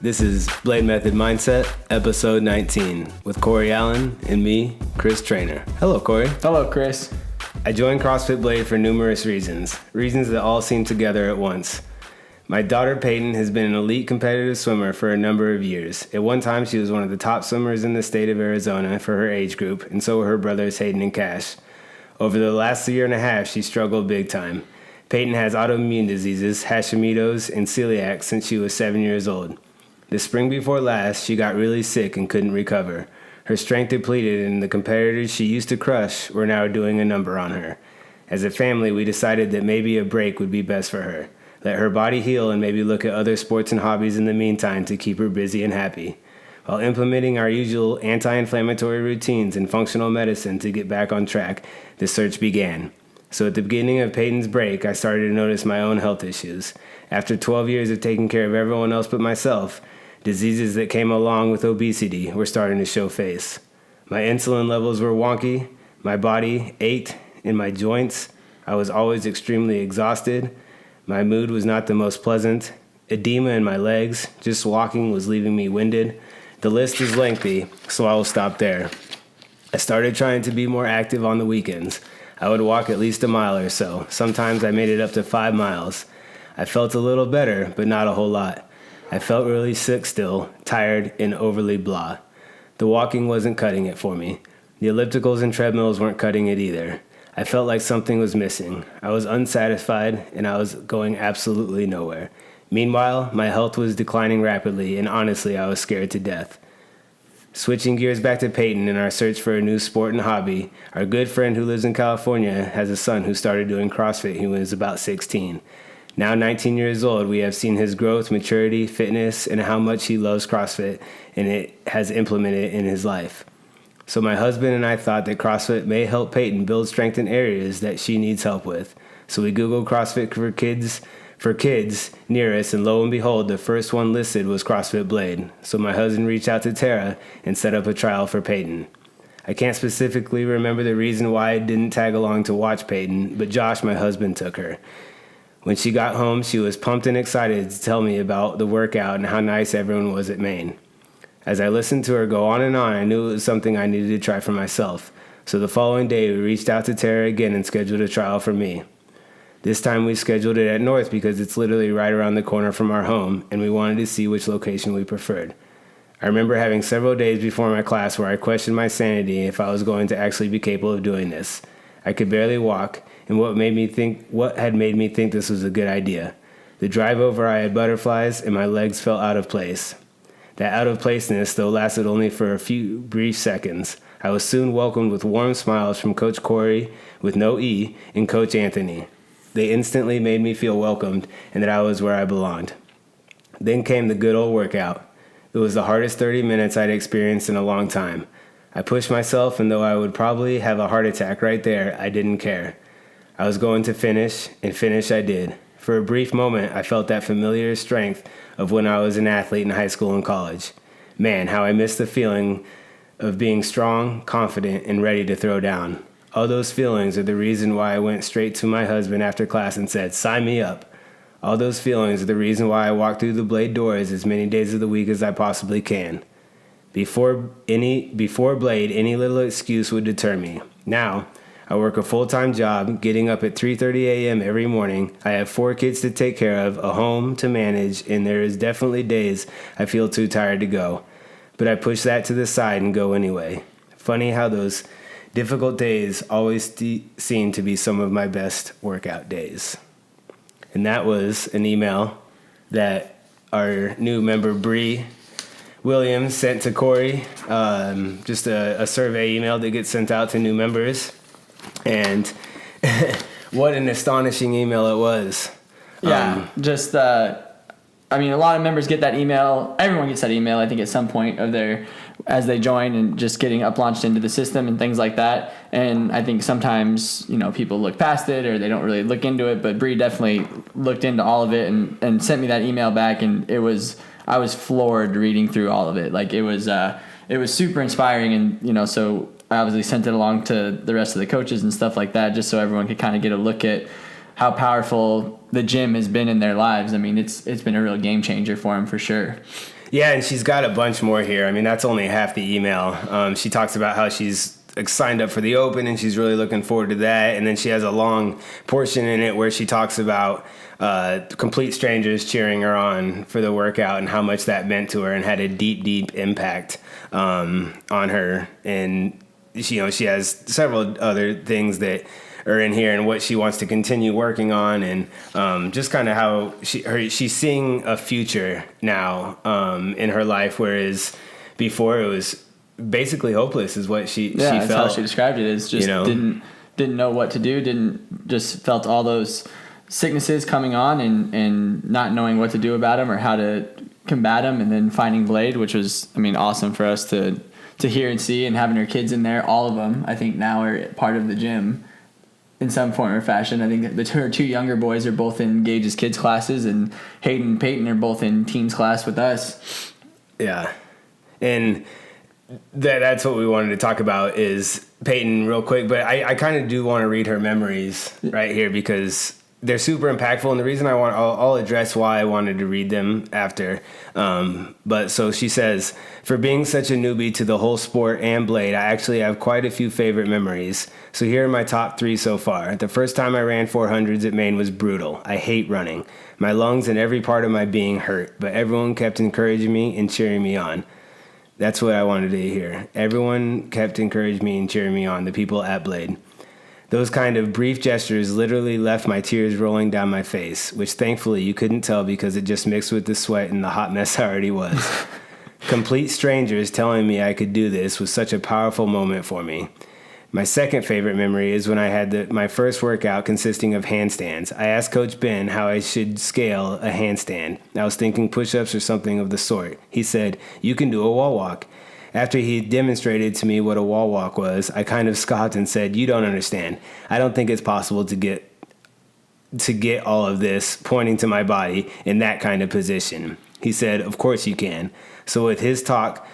This is Blade Method Mindset, episode 19, with Corey Allen and me, Chris Trainer. Hello, Corey. Hello, Chris. I joined CrossFit Blade for numerous reasons that all seem together at once. My daughter Peyton has been an elite competitive swimmer for a number of years. At one time, she was one of the top swimmers in the state of Arizona for her age group, and so were her brothers Hayden and Cash. Over the last year and a half, she struggled big time. Peyton has autoimmune diseases, Hashimoto's, and celiac since she was 7 years old. The spring before last, she got really sick and couldn't recover. Her strength depleted, and the competitors she used to crush were now doing a number on her. As a family, we decided that maybe a break would be best for her. Let her body heal and maybe look at other sports and hobbies in the meantime to keep her busy and happy. While implementing our usual anti-inflammatory routines and functional medicine to get back on track, the search began. So at the beginning of Peyton's break, I started to notice my own health issues. After 12 years of taking care of everyone else but myself, diseases that came along with obesity were starting to show face. My insulin levels were wonky, my body ached in my joints, I was always extremely exhausted, my mood was not the most pleasant, edema in my legs, just walking was leaving me winded. The list is lengthy, so I will stop there. I started trying to be more active on the weekends. I would walk at least a mile or so. Sometimes I made it up to 5 miles. I felt a little better, but not a whole lot. I felt really sick still, tired, and overly blah. The walking wasn't cutting it for me. The ellipticals and treadmills weren't cutting it either. I felt like something was missing. I was unsatisfied, and I was going absolutely nowhere. Meanwhile, my health was declining rapidly, and honestly, I was scared to death. Switching gears back to Peyton in our search for a new sport and hobby, our good friend who lives in California has a son who started doing CrossFit when he was about 16. Now 19 years old, we have seen his growth, maturity, fitness, and how much he loves CrossFit, and it has implemented in his life. So my husband and I thought that CrossFit may help Peyton build strength in areas that she needs help with. So we Googled CrossFit for kids near us, and lo and behold, the first one listed was CrossFit Blade. So my husband reached out to Tara and set up a trial for Peyton. I can't specifically remember the reason why I didn't tag along to watch Peyton, but Josh, my husband, took her. When she got home, she was pumped and excited to tell me about the workout and how nice everyone was at Maine. As I listened to her go on and on, I knew it was something I needed to try for myself. So the following day, we reached out to Tara again and scheduled a trial for me. This time we scheduled it at North because it's literally right around the corner from our home, and we wanted to see which location we preferred. I remember having several days before my class where I questioned my sanity if I was going to actually be capable of doing this. I could barely walk, and what had made me think this was a good idea. The drive over, I had butterflies, and my legs felt out of place. That out-of-placeness, though, lasted only for a few brief seconds. I was soon welcomed with warm smiles from Coach Corey, with no E, and Coach Anthony. They instantly made me feel welcomed and that I was where I belonged. Then came the good old workout. It was the hardest 30 minutes I'd experienced in a long time. I pushed myself, and though I would probably have a heart attack right there, I didn't care. I was going to finish, and finish I did. For a brief moment, I felt that familiar strength of when I was an athlete in high school and college. Man, how I missed the feeling of being strong, confident, and ready to throw down. All those feelings are the reason why I went straight to my husband after class and said, "Sign me up." All those feelings are the reason why I walk through the Blade doors as many days of the week as I possibly can. Before Blade, any little excuse would deter me. Now, I work a full-time job, getting up at 3:30 a.m. every morning. I have 4 kids to take care of, a home to manage, and there is definitely days I feel too tired to go. But I push that to the side and go anyway. Funny how those difficult days always seem to be some of my best workout days. And that was an email that our new member, Bree Williams, sent to Corey. Just a survey email that gets sent out to new members. And what an astonishing email it was. Yeah, a lot of members get that email. Everyone gets that email, I think, at some point as they join and just getting up-launched into the system and things like that. And I think sometimes, people look past it or they don't really look into it. But Bree definitely looked into all of it and sent me that email back. And I was floored reading through all of it. Like, it was super inspiring. And, so I obviously sent it along to the rest of the coaches and stuff like that, just so everyone could kind of get a look at how powerful the gym has been in their lives. I mean, it's been a real game changer for them for sure. Yeah, and she's got a bunch more here. I mean, that's only half the email. She talks about how she's signed up for the Open and she's really looking forward to that. And then she has a long portion in it where she talks about complete strangers cheering her on for the workout and how much that meant to her and had a deep, deep impact on her. And she has several other things that are in here and what she wants to continue working on, and just kind of how she's seeing a future now in her life, whereas before it was basically hopeless, is what she that's felt. how she described it. Is just didn't know what to do. Just felt all those sicknesses coming on and not knowing what to do about them or how to combat them, and then finding Blade, which was, I mean, awesome for us to hear and see, and having her kids in there. All of them, I think, now are part of the gym in some form or fashion. I think her two younger boys are both in Gage's kids classes, and Hayden and Peyton are both in teens class with us. Yeah, and that's what we wanted to talk about is Peyton real quick, but I kind of do want to read her memories right here because they're super impactful, and the reason I'll address why I wanted to read them after. But so she says, for being such a newbie to the whole sport and Blade, I actually have quite a few favorite memories. So here are my top 3 so far. The first time I ran 400s at Maine was brutal. I hate running. My lungs and every part of my being hurt, but everyone kept encouraging me and cheering me on. That's what I wanted to hear. Everyone kept encouraging me and cheering me on, the people at Blade. Those kind of brief gestures literally left my tears rolling down my face, which thankfully you couldn't tell because it just mixed with the sweat and the hot mess I already was. Complete strangers telling me I could do this was such a powerful moment for me. My second favorite memory is when I had my first workout consisting of handstands. I asked Coach Ben how I should scale a handstand. I was thinking push-ups or something of the sort. He said, "You can do a wall walk." After he demonstrated to me what a wall walk was, I kind of scoffed and said, "You don't understand. I don't think it's possible to get all of this," pointing to my body, in that kind of position. He said, "Of course you can." So with his talk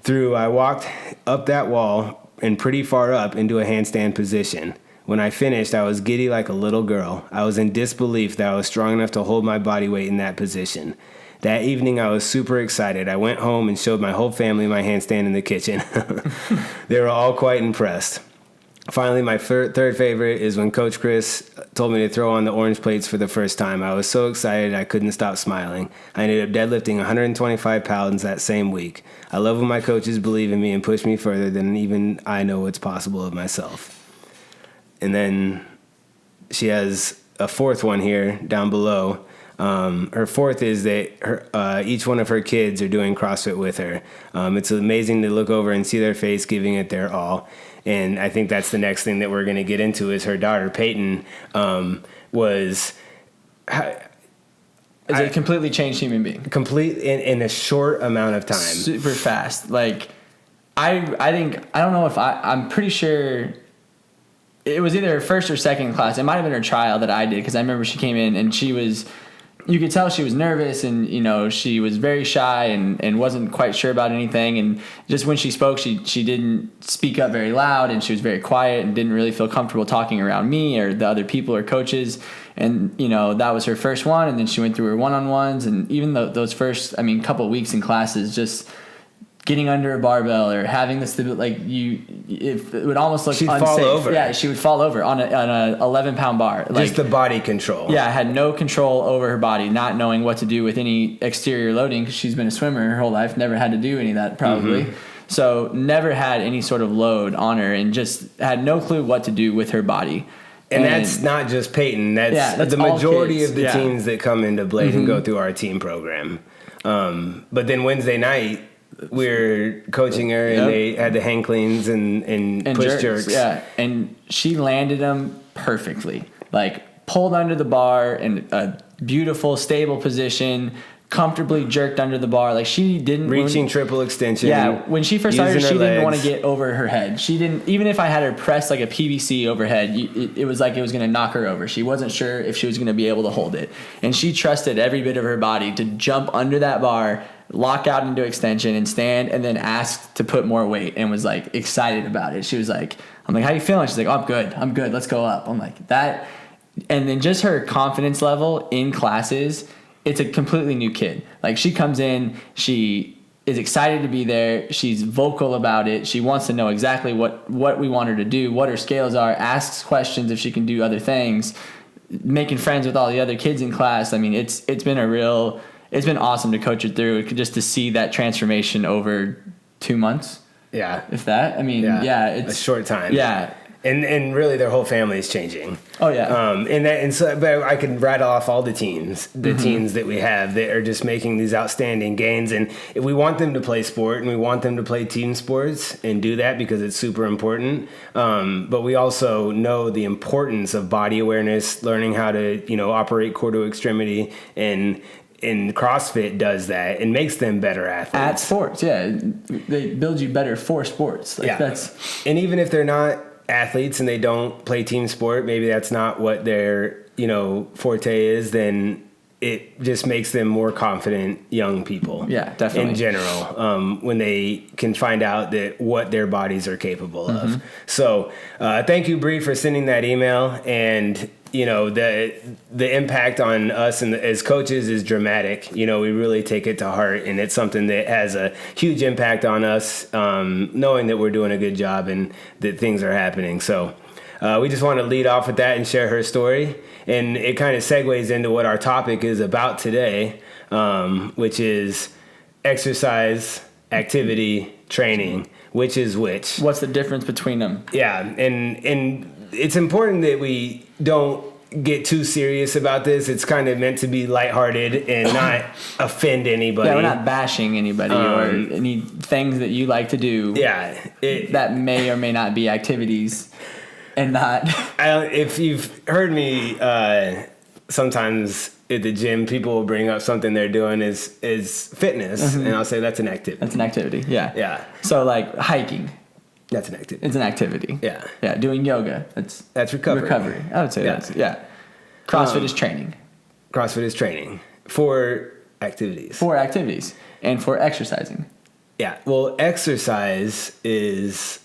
through, I walked up that wall and pretty far up into a handstand position. When I finished, I was giddy like a little girl. I was in disbelief that I was strong enough to hold my body weight in that position. That evening, I was super excited. I went home and showed my whole family my handstand in the kitchen. They were all quite impressed. Finally, my third favorite is when Coach Chris told me to throw on the orange plates for the first time. I was so excited I couldn't stop smiling. I ended up deadlifting 125 pounds that same week. I love when my coaches believe in me and push me further than even I know what's possible of myself. And then she has a fourth one here down below. Her fourth is that each one of her kids are doing CrossFit with her. It's amazing to look over and see their face giving it their all. And I think that's the next thing that we're going to get into is her daughter, Peyton, was... Is a completely changed human being. Complete in a short amount of time. Super fast. Like, I think, I don't know if I'm pretty sure it was either her first or second class. It might have been her trial that I did, because I remember she came in and you could tell she was nervous, and she was very shy and wasn't quite sure about anything, and just when she spoke she didn't speak up very loud, and she was very quiet and didn't really feel comfortable talking around me or the other people or coaches. And that was her first one, and then she went through her one-on-ones, and even those first couple of weeks in classes, just getting under a barbell or having the stability, it would almost look She'd unsafe. fall over. Yeah, she would fall over on a 11-pound bar. Just the body control. Yeah, had no control over her body, not knowing what to do with any exterior loading, because she's been a swimmer her whole life, never had to do any of that probably. Mm-hmm. So never had any sort of load on her, and just had no clue what to do with her body. And that's not just Peyton. That's the majority of the teens that come into Blade and go through our team program. But then Wednesday night, we're coaching her, and they had the hang cleans and push jerks. Yeah, and she landed them perfectly. Like, pulled under the bar in a beautiful, stable position, comfortably jerked under the bar. Like, she didn't... Reaching triple extension. Yeah, when she first started, she didn't want to legs. get over her head. She didn't... Even if I had her press like a PVC overhead, it was like it was going to knock her over. She wasn't sure if she was going to be able to hold it. And she trusted every bit of her body to jump under that bar, lock out into extension, and stand, and then ask to put more weight, and was like excited about it. She was like, I'm like, how you feeling? She's like, oh, I'm good. Let's go up. I'm like, that. And then just her confidence level in classes it's a completely new kid. Like, she comes in, she is excited to be there. She's vocal about it. She wants to know exactly what we want her to do, what her scales are, asks questions if she can do other things, making friends with all the other kids in class. I mean, it's been awesome to coach her through, just to see that transformation over 2 months. Yeah. If that, I mean, yeah, it's a short time. Yeah. And really their whole family is changing. Oh yeah. But I can rattle off all the teens that we have that are just making these outstanding gains, and we want them to play sport and we want them to play team sports and do that because it's super important. But we also know the importance of body awareness, learning how to, operate core to extremity, and CrossFit does that and makes them better athletes. At sports, yeah. They build you better for sports. And even if they're not athletes and they don't play team sport, maybe that's not what their forte is, then it just makes them more confident young people. Yeah, definitely. In general, when they can find out that what their bodies are capable of. So thank you, Bree, for sending that email. And the impact on us and as coaches is dramatic. We really take it to heart, and it's something that has a huge impact on us, knowing that we're doing a good job and that things are happening. So we just want to lead off with that and share her story. And it kind of segues into what our topic is about today, which is exercise, activity, training, which is which. What's the difference between them? Yeah, and it's important that we don't get too serious about this. It's kind of meant to be lighthearted and not offend anybody. Yeah, we're not bashing anybody or any things that you like to do. Yeah. That may or may not be activities and not. If you've heard me, sometimes at the gym, people will bring up something they're doing is fitness, and I'll say that's an activity. That's an activity, yeah. Yeah. So like hiking. That's an activity. It's an activity. Yeah. Yeah. Doing yoga. That's recovery. Recovery. I would say that's CrossFit is training. CrossFit is training for activities. For activities and for exercising. Yeah. Well, exercise is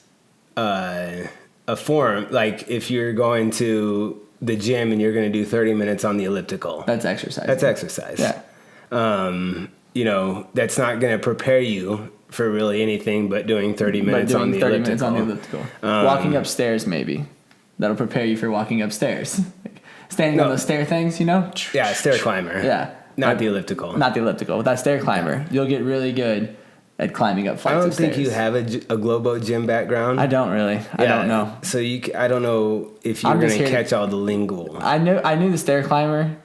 a form. Like if you're going to the gym and you're going to do 30 minutes on the elliptical. That's exercise. That's exercise. Yeah. That's not going to prepare you for really anything but doing 30 minutes on the elliptical. Walking upstairs, maybe. That'll prepare you for walking upstairs. Standing on those stair things, Yeah, stair climber. Yeah. Not the elliptical. Not the elliptical. With that stair climber, you'll get really good at climbing up flights of stairs. I don't think you have a Globo gym background. I don't really. I don't know. So I don't know if you're going to catch all the lingo. I knew the stair climber,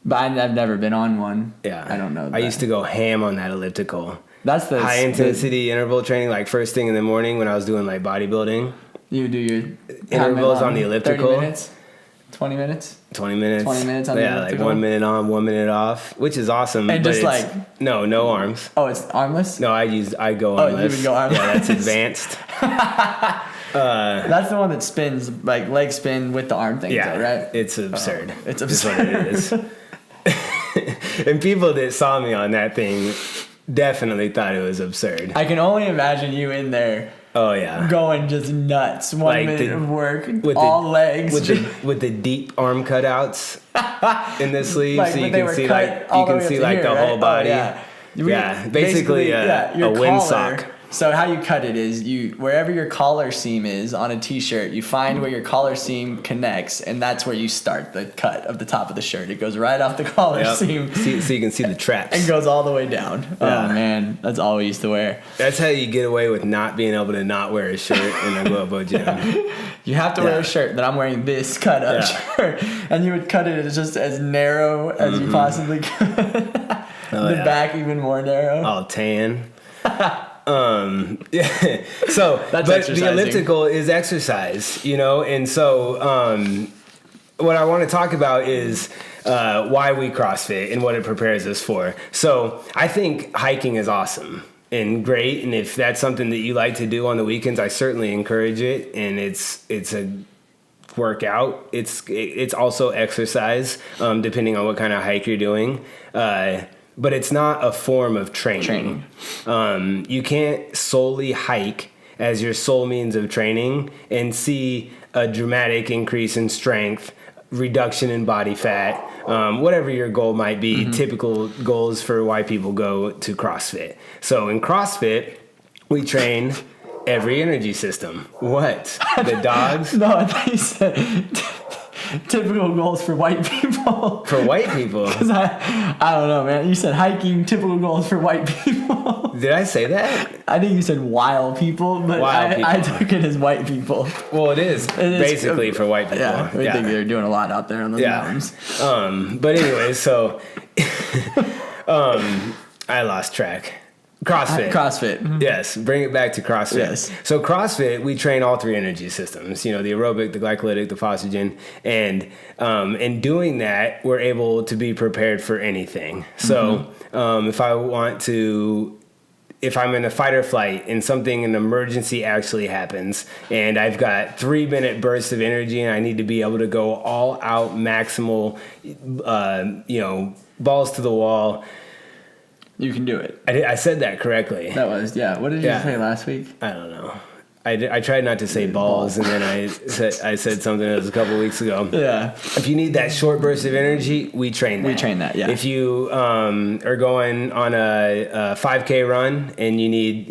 but I've never been on one. Yeah. I don't know that. I used to go ham on that elliptical. That's the high intensity interval training, like first thing in the morning when I was doing like bodybuilding. You do your intervals on the elliptical. 30 minutes? 20 minutes? 20 minutes. 20 minutes on the elliptical? Like 1 minute on, 1 minute off, which is awesome. And just no arms. Oh, it's armless? No, I go armless. Oh, you would go armless? Yeah, that's advanced. That's the one that spins, like leg spin with the arm thing, right? It's absurd. It's absurd. That's what it is. And people that saw me on that thing definitely thought it was absurd. I can only imagine you in there. Oh yeah, going just nuts. 1 minute of work, legs, with the deep arm cutouts in the sleeves, like, so you can see the whole body. Oh, yeah, basically a windsock. So how you cut it is wherever your collar seam is on a t-shirt, you find where your collar seam connects, and that's where you start the cut of the top of the shirt. It goes right off the collar seam. So you can see the traps. And goes all the way down. Yeah. Oh man, that's all we used to wear. That's how you get away with not being able to not wear a shirt in a Globo gym. You have to wear a shirt that I'm wearing this cut up shirt. And you would cut it just as narrow as you possibly could. The back even more narrow. All tan. Yeah. So, that's but exercising. The elliptical is exercise, and so what I want to talk about is why we CrossFit and what it prepares us for. So I think hiking is awesome and great, and if that's something that you like to do on the weekends, I certainly encourage it. And it's a workout. It's also exercise, depending on what kind of hike you're doing. But it's not a form of training. You can't solely hike as your sole means of training and see a dramatic increase in strength reduction in body fat, whatever your goal might be. Typical goals for why people go to CrossFit. So in CrossFit, we train every energy system. What? The dogs? No, I thought you said typical goals for white people. For white people? Because I don't know, man. You said hiking, typical goals for white people. Did I say that? I think you said wild people, but I took it as white people. Well, it is basically for white people. Yeah, I think they're doing a lot out there on those mountains. But anyway, so I lost track. CrossFit. Yes, bring it back to CrossFit. Yes. So CrossFit, we train all three energy systems, the aerobic, the glycolytic, the phosphagen. And in doing that, we're able to be prepared for anything. So if I'm in a fight or flight and an emergency actually happens and I've got 3-minute bursts of energy and I need to be able to go all out maximal, balls to the wall. You can do it. I said that correctly. That was, yeah. What did you say last week? I don't know. I tried not to say balls, and then I said something that was a couple weeks ago. Yeah. If you need that short burst of energy, we train that. We train that, yeah. If you are going on a 5K run and you need,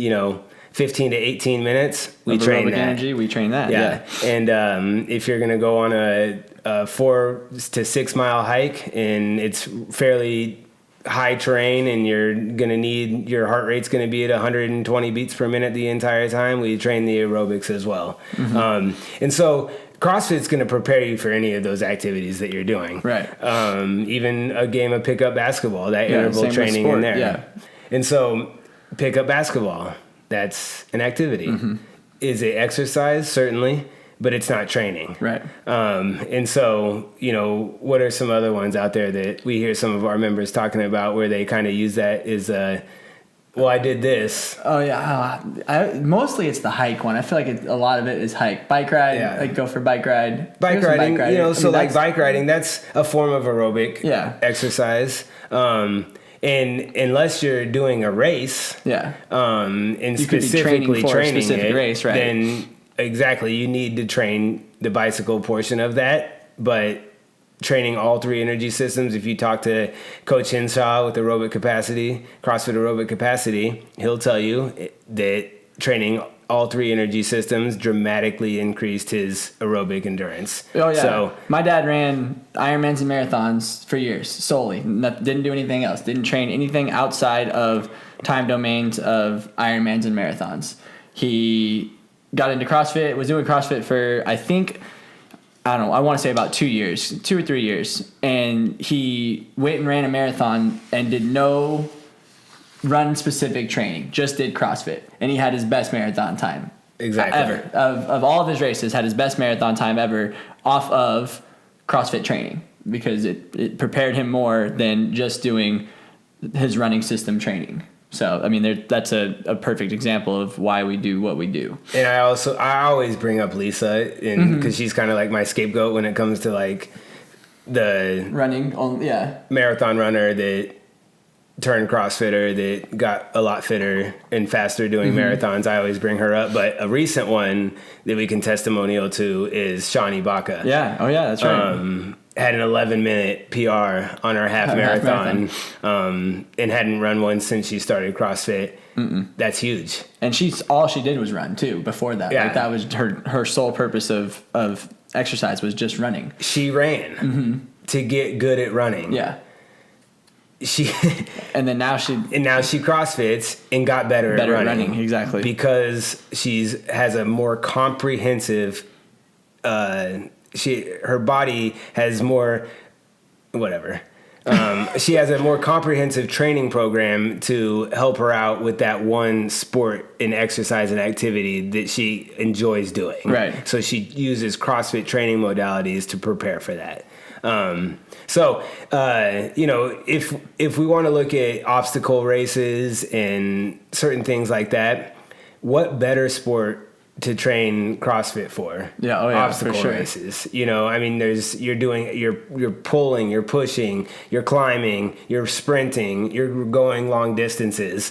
15 to 18 minutes, we train that. Energy, we train that, yeah. And if you're going to go on a 4 to 6 mile hike and it's fairly high terrain and your heart rate's going to be at 120 beats per minute the entire time, we train the aerobics as well. And so CrossFit's going to prepare you for any of those activities that you're doing. Right. Even a game of pickup basketball, that interval training in there. Yeah. And so pickup basketball, that's an activity. Is it exercise? Certainly. But it's not training. Right. And so, what are some other ones out there that we hear some of our members talking about where they kind of use that is, I did this. Oh, yeah. Mostly it's the hike one. I feel like a lot of it is hike. Bike ride, like go for bike ride. Bike riding, bike riding, that's a form of aerobic exercise. And unless you're doing a race, and you specifically training a specific it, race, right? Then exactly, you need to train the bicycle portion of that, but training all three energy systems. If you talk to Coach Hinshaw with CrossFit Aerobic Capacity, he'll tell you that training all three energy systems dramatically increased his aerobic endurance. Oh, yeah. So my dad ran Ironmans and marathons for years solely. Didn't do anything else. Didn't train anything outside of time domains of Ironmans and marathons. He got into CrossFit, was doing CrossFit for, I want to say about 2 or 3 years. And he went and ran a marathon and did no run-specific training, just did CrossFit. And he had his best marathon time ever. Of all of his races, had his best marathon time ever off of CrossFit training because it prepared him more than just doing his running system training. So, I mean, that's a perfect example of why we do what we do. And I always bring up Lisa because she's kind of like my scapegoat when it comes to like the running, marathon runner that turned CrossFitter that got a lot fitter and faster doing marathons. I always bring her up. But a recent one that we can testimonial to is Shawnee Baca. Yeah. Oh, yeah, that's right. Had an 11-minute PR on her half marathon and hadn't run one since she started CrossFit. That's huge. And all she did was run too before that. Yeah. Like that was her sole purpose of exercise was just running. She ran to get good at running. Yeah. Now she CrossFits and got better at running. Exactly. Because has a more comprehensive her body has more she has a more comprehensive training program to help her out with that one sport and exercise and activity that she enjoys doing. Right. So she uses CrossFit training modalities to prepare for that. If we want to look at obstacle races and certain things like that, what better sport to train CrossFit for? Obstacle races. You're pulling, you're pushing, you're climbing, you're sprinting, you're going long distances.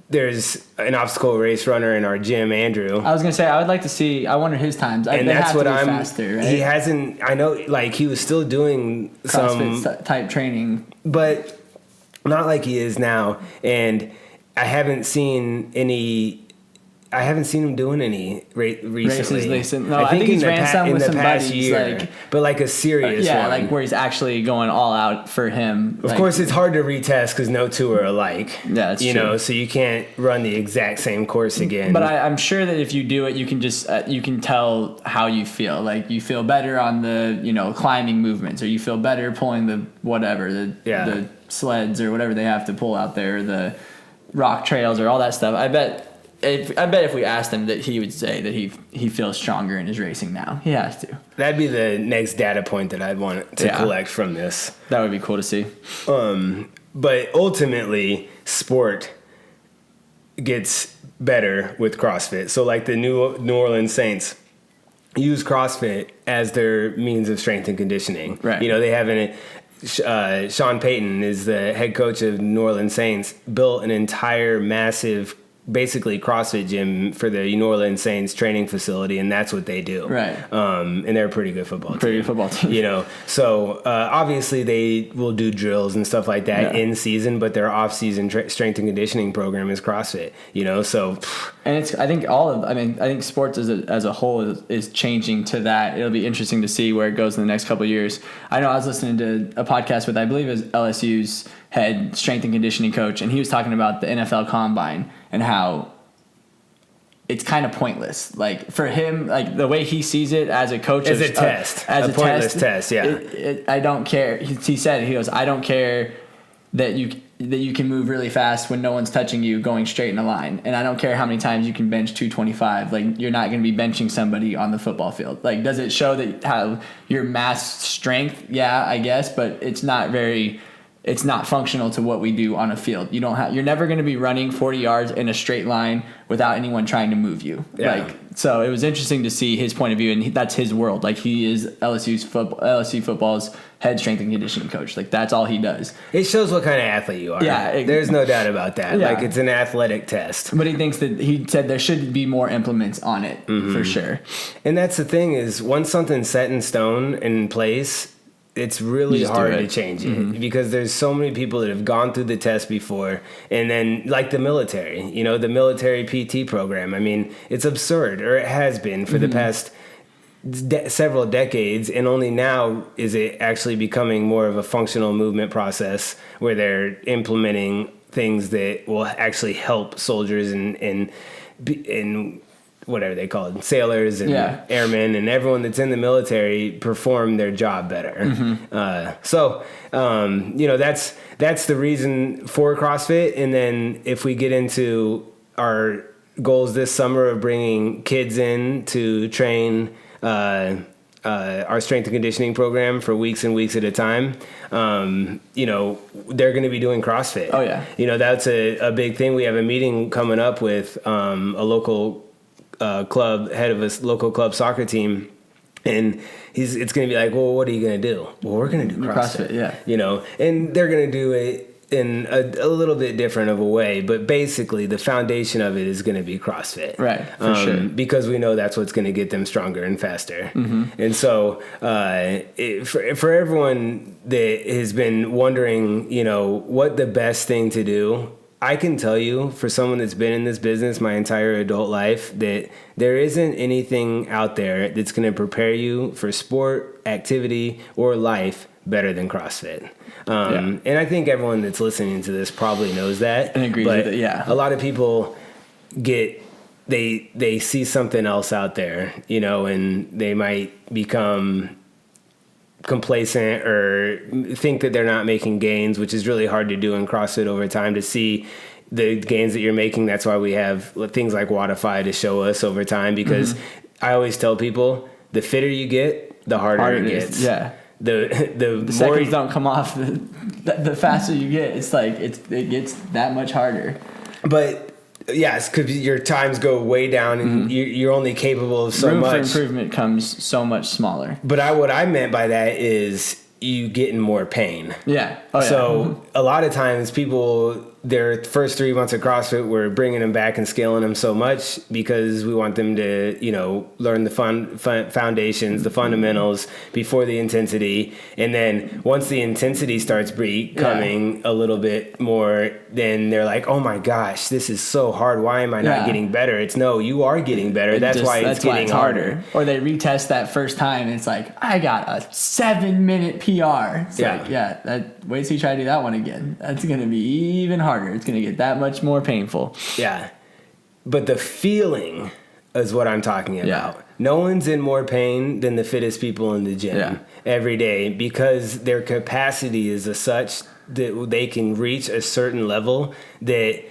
there's an obstacle race runner in our gym, Andrew. I was gonna say I would like to see. I wonder his times. And that's what I'm. Faster, right? He hasn't. I know, like he was still doing CrossFit some type training, but not like he is now. And I haven't seen him doing any recently. No, I think he's ran some with some buddies, year, like, but like a serious one. like where he's actually going all out for him. Of course, it's hard to retest because no two are alike. Yeah, that's true. So you can't run the exact same course again. But I'm sure that if you do it, you can just you can tell how you feel. Like you feel better on the climbing movements, or you feel better pulling the whatever the sleds or whatever they have to pull out there, the rock trails or all that stuff. I bet if we asked him, that he would say that he feels stronger in his racing now. He has to. That'd be the next data point that I'd want to collect from this. That would be cool to see. But ultimately, sport gets better with CrossFit. So like the New Orleans Saints use CrossFit as their means of strength and conditioning. Right. They have Sean Payton is the head coach of New Orleans Saints, built an entire massive basically CrossFit gym for the New Orleans Saints training facility, and that's what they do. Right. And they're a pretty good football team. So obviously they will do drills and stuff like that in season, but their off season strength and conditioning program is CrossFit. So. And I think sports as a whole is changing to that. It'll be interesting to see where it goes in the next couple of years. I know I was listening to a podcast with, I believe it was LSU's head strength and conditioning coach, and he was talking about the NFL Combine and how it's kind of pointless. Like for him, like the way he sees it as a coach, as a pointless test. Yeah, I don't care. He said, I don't care that you can move really fast when no one's touching you going straight in a line, and I don't care how many times you can bench 225. Like you're not going to be benching somebody on the football field. Like, does it show that how your mass strength? Yeah, I guess, but it's not functional to what we do on a field. You're never going to be running 40 yards in a straight line without anyone trying to move you. Yeah. So it was interesting to see his point of view, and that's his world. Like he is LSU football's head strength and conditioning coach. Like that's all he does. It shows what kind of athlete you are. Yeah. There's no doubt about that. Yeah. Like it's an athletic test. But he said there should be more implements on it for sure. And that's the thing is once something's set in stone in place, it's really hard to change it because there's so many people that have gone through the test before. And then like the military, the military PT program, I mean, it's absurd, or it has been for the past several decades. And only now is it actually becoming more of a functional movement process where they're implementing things that will actually help soldiers and whatever they call it, sailors and airmen and everyone that's in the military perform their job better. That's the reason for CrossFit. And then if we get into our goals this summer of bringing kids in to train our strength and conditioning program for weeks and weeks at a time, they're going to be doing CrossFit. Oh, yeah. That's a big thing. We have a meeting coming up with a local club, head of a local club soccer team, and it's going to be like, well, what are you going to do? Well, we're going to do CrossFit. And they're going to do it in a little bit different of a way, but basically the foundation of it is going to be CrossFit. Right, for sure. Because we know that's what's going to get them stronger and faster. And so for everyone that has been wondering, what the best thing to do, I can tell you, for someone that's been in this business my entire adult life, that there isn't anything out there that's going to prepare you for sport, activity, or life better than CrossFit. And I think everyone that's listening to this probably knows that. And agrees with it, yeah. A lot of people they see something else out there, and they might become complacent or think that they're not making gains, which is really hard to do in CrossFit over time to see the gains that you're making. That's why we have things like Wattify to show us over time, because I always tell people the fitter you get, the harder it gets. Yeah. The more seconds don't come off, the faster you get. It's like it gets that much harder. But yes, because your times go way down, and you're only capable of so much. Room for improvement comes so much smaller. But what I meant by that is you get in more pain. Yeah. So a lot of times people their first 3 months of CrossFit, we're bringing them back and scaling them so much because we want them to, learn the foundations, the fundamentals before the intensity. And then once the intensity starts becoming a little bit more, then they're like, oh my gosh, this is so hard. Why am I not getting better? You are getting better. That's why it's getting harder. Or they retest that first time and it's like, I got a 7-minute PR. It's wait till you try to do that one again. That's going to be even harder. It's going to get that much more painful. Yeah. But the feeling is what I'm talking about. No one's in more pain than the fittest people in the gym every day because their capacity is as such that they can reach a certain level that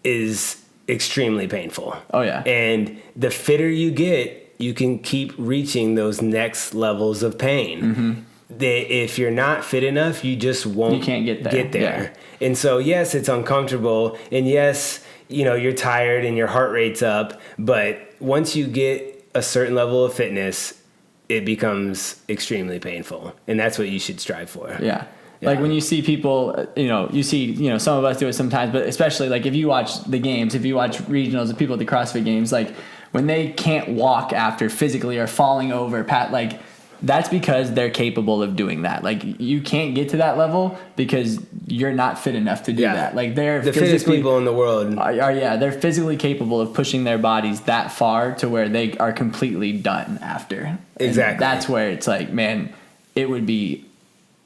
is extremely painful. Oh, yeah. And the fitter you get, you can keep reaching those next levels of pain. Mm-hmm. That if you're not fit enough, you just won't you can't get there. Yeah. And so, yes, it's uncomfortable. And yes, you're tired and your heart rate's up. But once you get a certain level of fitness, it becomes extremely painful. And that's what you should strive for. Yeah. Like when you see people, you see, some of us do it sometimes, but especially like if you watch the games, if you watch regionals, the people at the CrossFit games, like when they can't walk after physically or falling over, like that's because they're capable of doing that. Like you can't get to that level because you're not fit enough to do that. Like they're the fittest people in the world they're physically capable of pushing their bodies that far to where they are completely done after. Exactly. And that's where it's like, man, it would be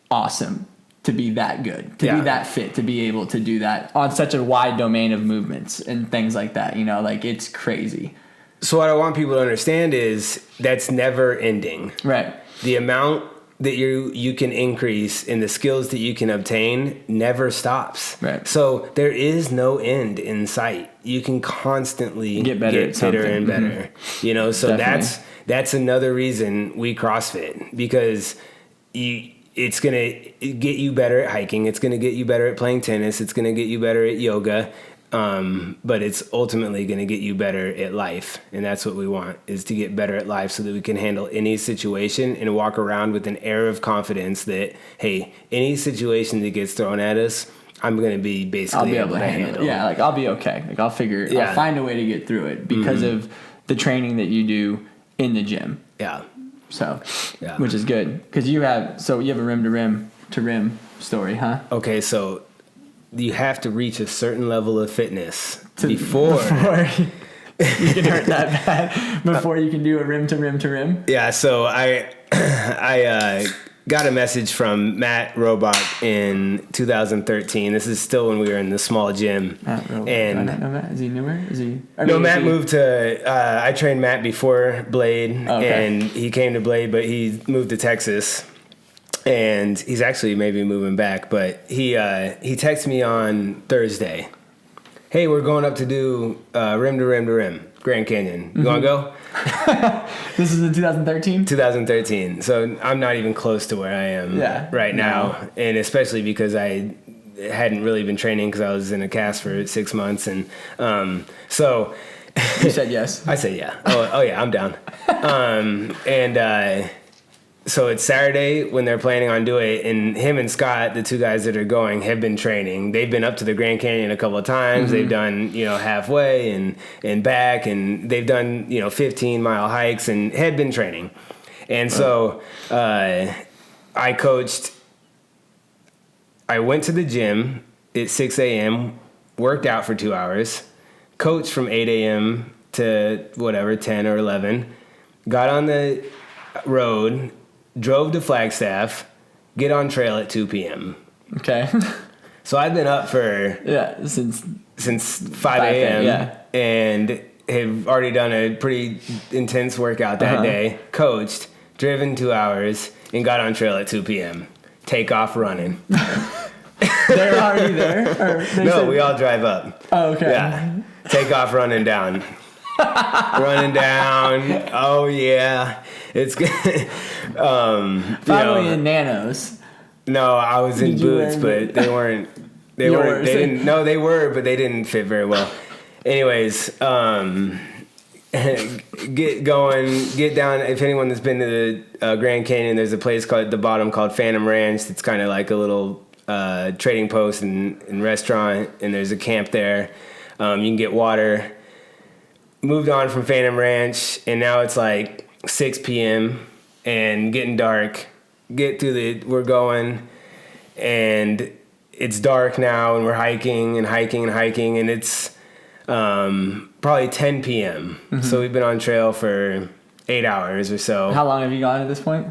awesome to be that good, to be that fit, to be able to do that on such a wide domain of movements and things like that. Like it's crazy. So what I want people to understand is that's never ending. Right. The amount that you can increase and the skills that you can obtain never stops. Right. So there is no end in sight. You can constantly get better and better. Mm-hmm. So Definitely. that's another reason we CrossFit, because it's going to get you better at hiking. It's going to get you better at playing tennis. It's going to get you better at yoga. But it's ultimately going to get you better at life. And that's what we want, is to get better at life so that we can handle any situation and walk around with an air of confidence that, hey, any situation that gets thrown at us, I'm going to be basically able to handle it. Yeah, like I'll be okay. Like I'll find a way to get through it because of the training that you do in the gym. Yeah. So, which is good. Because you have a rim to rim story, huh? Okay, so you have to reach a certain level of fitness before you can hurt that bad, before you can do a rim to rim to rim. Yeah, so I got a message from Matt Robach in 2013. This is still when we were in the small gym. Matt Robach. And I not know Matt. Is he newer? Matt moved to. I trained Matt before Blade, and he came to Blade, but he moved to Texas. And he's actually maybe moving back, but he texted me on Thursday. Hey, we're going up to do rim to rim to rim, Grand Canyon. You want to go? This is in 2013? 2013. So I'm not even close to where I am right now. And especially because I hadn't really been training because I was in a cast for 6 months. And so... You said yes? I said yeah. Oh yeah, I'm down. So it's Saturday when they're planning on doing it, and him and Scott, the two guys that are going, have been training. They've been up to the Grand Canyon a couple of times. Mm-hmm. They've done, halfway and back, and they've done, 15-mile hikes and had been training. And so I went to the gym at 6 a.m., worked out for 2 hours, coached from 8 a.m. to 10 or 11, got on the road, drove to Flagstaff, get on trail at 2 p.m. Okay. So I've been up for since 5 a.m. And have already done a pretty intense workout that day, coached, driven 2 hours, and got on trail at 2 p.m. Take off running. They're already there? No, we all drive up. Oh, okay. Yeah. Take off running down. Running down. Oh yeah, it's good. Probably in nanos. No, I was in boots, but they weren't. They weren't. They didn't. No, they were, but they didn't fit very well. Anyways, get going. Get down. If anyone that's been to the Grand Canyon, there's a place called at the bottom called Phantom Ranch. It's kind of like a little trading post and restaurant, and there's a camp there. You can get water. Moved on from Phantom Ranch, and now it's like 6 p.m. and getting dark. We're going, and it's dark now, and we're hiking, and it's probably 10 p.m. Mm-hmm. So we've been on trail for 8 hours or so. How long have you gone at this point?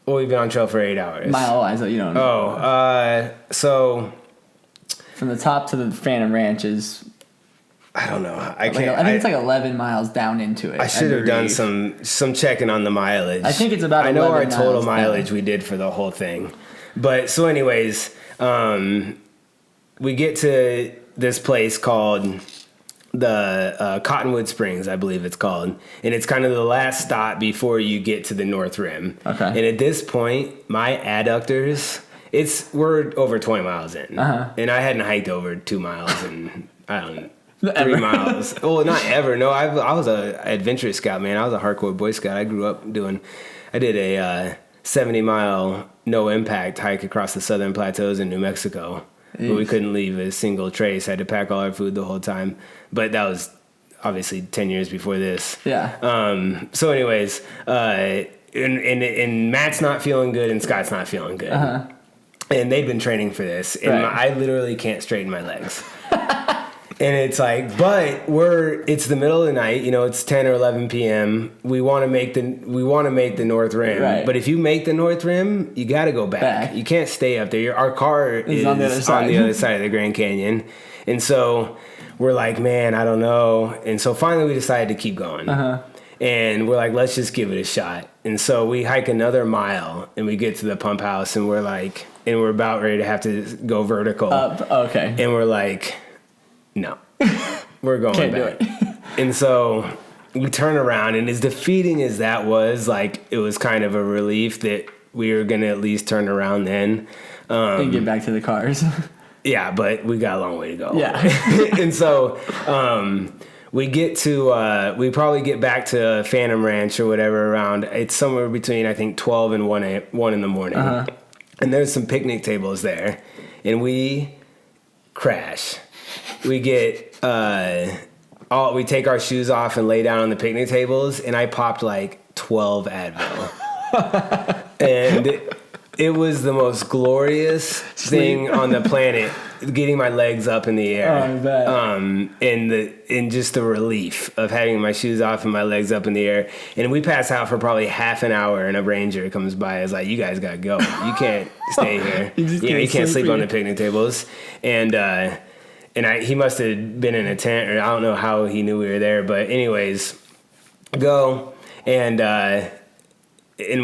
Well, we've been on trail for 8 hours. Mile-wise, you don't know. So from the top to the Phantom Ranch is... I don't know. I think it's like 11 miles down into it. I should have done some checking on the mileage. I think it's about 11 I know our total miles mileage down. we did for the whole thing. But so anyways, we get to this place called the Cottonwood Springs, I believe it's called. And it's kind of the last stop before you get to the North Rim. Okay. And at this point, my adductors, we're over 20 miles in. Uh-huh. And I hadn't hiked over 2 miles in, 3 miles. Well, not ever. No, I was a adventurous scout, man. I was a hardcore Boy Scout. I grew up I did a 70-mile no-impact hike across the southern plateaus in New Mexico. But we couldn't leave a single trace. Had to pack all our food the whole time. But that was obviously 10 years before this. Yeah. So anyways, and Matt's not feeling good and Scott's not feeling good. Uh-huh. And they've been training for this. And I literally can't straighten my legs. And it's like, but it's the middle of the night, it's 10 or 11 p.m. We want to make the North Rim. Right. But if you make the North Rim, you got to go back. You can't stay up there. Our car is on the other side of the Grand Canyon. And so we're like, man, I don't know. And so finally we decided to keep going. Uh-huh. And we're like, let's just give it a shot. And so we hike another mile and we get to the pump house and we're about ready to have to go vertical. Okay. And we're like, no, we're going Can't back. Do it. And so we turn around, and as defeating as that was, it was kind of a relief that we were going to at least turn around then. And get back to the cars. Yeah, but we got a long way to go. Yeah. And so we probably get back to Phantom Ranch or whatever around, it's somewhere between, I think, 12 and 1 in the morning. Uh-huh. And there's some picnic tables there, and we crash. We get we take our shoes off and lay down on the picnic tables, and I popped like 12 Advil. And it was the most glorious thing on the planet, getting my legs up in the air. Oh, I bet. And just the relief of having my shoes off and my legs up in the air. And we pass out for probably half an hour, and a ranger comes by and is like, you guys got to go. You can't stay here. You can't sleep on the picnic tables. And he must have been in a tent, or I don't know how he knew we were there. But anyways, go and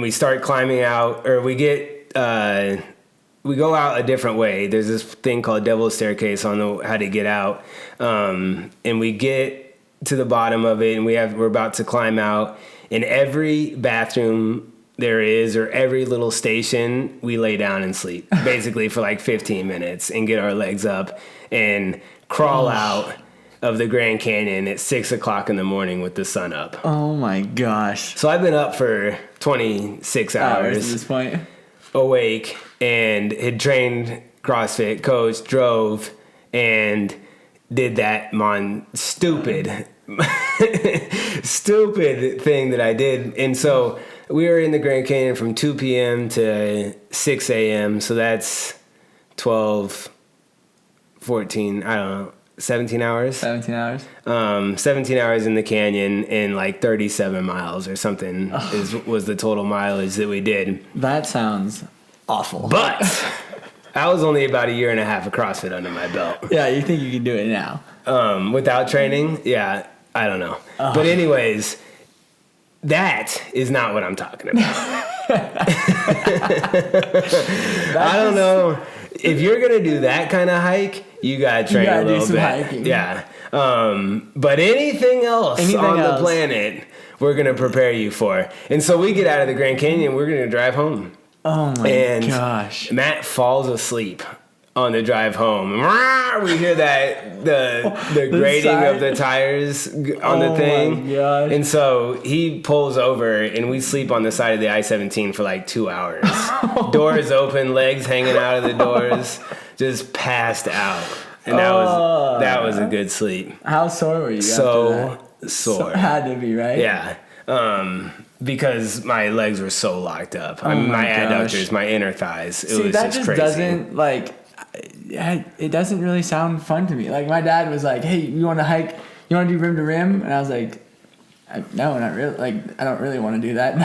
we start climbing out, or we go out a different way. There's this thing called Devil's Staircase on how to get out, and we get to the bottom of it, and we're about to climb out. In every bathroom there is, or every little station, we lay down and sleep basically for like 15 minutes and get our legs up and crawl out of the Grand Canyon at 6 o'clock in the morning with the sun up. Oh my gosh. So I've been up for 26 hours at this point, awake, and had trained CrossFit, coached, drove, and did that stupid thing that I did. And so we were in the Grand Canyon from 2 p.m. to 6 a.m. So that's 12, 14, I don't know, 17 hours? 17 hours. 17 hours in the canyon, and like 37 miles or something was the total mileage that we did. That sounds awful. But I was only about a year and a half of CrossFit under my belt. Yeah, you think you can do it now? Without training? Yeah, I don't know. But anyways, that is not what I'm talking about. I don't know. If you're going to do that kind of hike, you got to train a little bit. Hiking. Yeah. But anything else on the planet, we're going to prepare you for. And so we get out of the Grand Canyon, we're going to drive home. Oh my gosh. Matt falls asleep on the drive home. We hear that the grating of the tires on the thing. My gosh. And so he pulls over and we sleep on the side of the I-17 for like 2 hours. Doors open, legs hanging out of the doors, just passed out. And that was a good sleep. How sore were you So after that? sore. Had to be, right? Yeah. Because my legs were so locked up. I mean, my my gosh. adductors, my inner thighs. It See, was that just just crazy. doesn't, like, it doesn't really sound fun to me. Like, my dad was like, hey, you want to hike? You want to do rim to rim? And I was like, no, not really. Like, I don't really want to do that.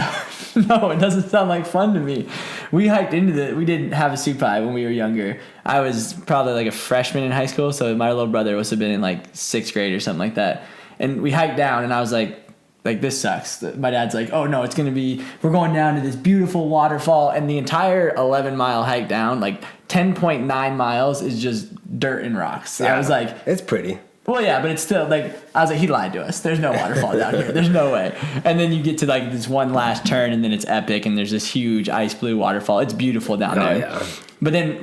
No, it doesn't sound like fun to me. We hiked we didn't have a supine when we were younger. I was probably like a freshman in high school, so my little brother must have been in like 6th grade or something like that. And we hiked down, and I was like, this sucks. My dad's like, oh no, we're going down to this beautiful waterfall, and the entire 11-mile hike down, like 10.9 miles is just dirt and rocks. Yeah, I was like, it's pretty. well, yeah, but it's still like, I was like, he lied to us. There's no waterfall down here. There's no way. And then you get to like this one last turn, and then it's epic, and there's this huge ice blue waterfall. It's beautiful down there. Yeah. But then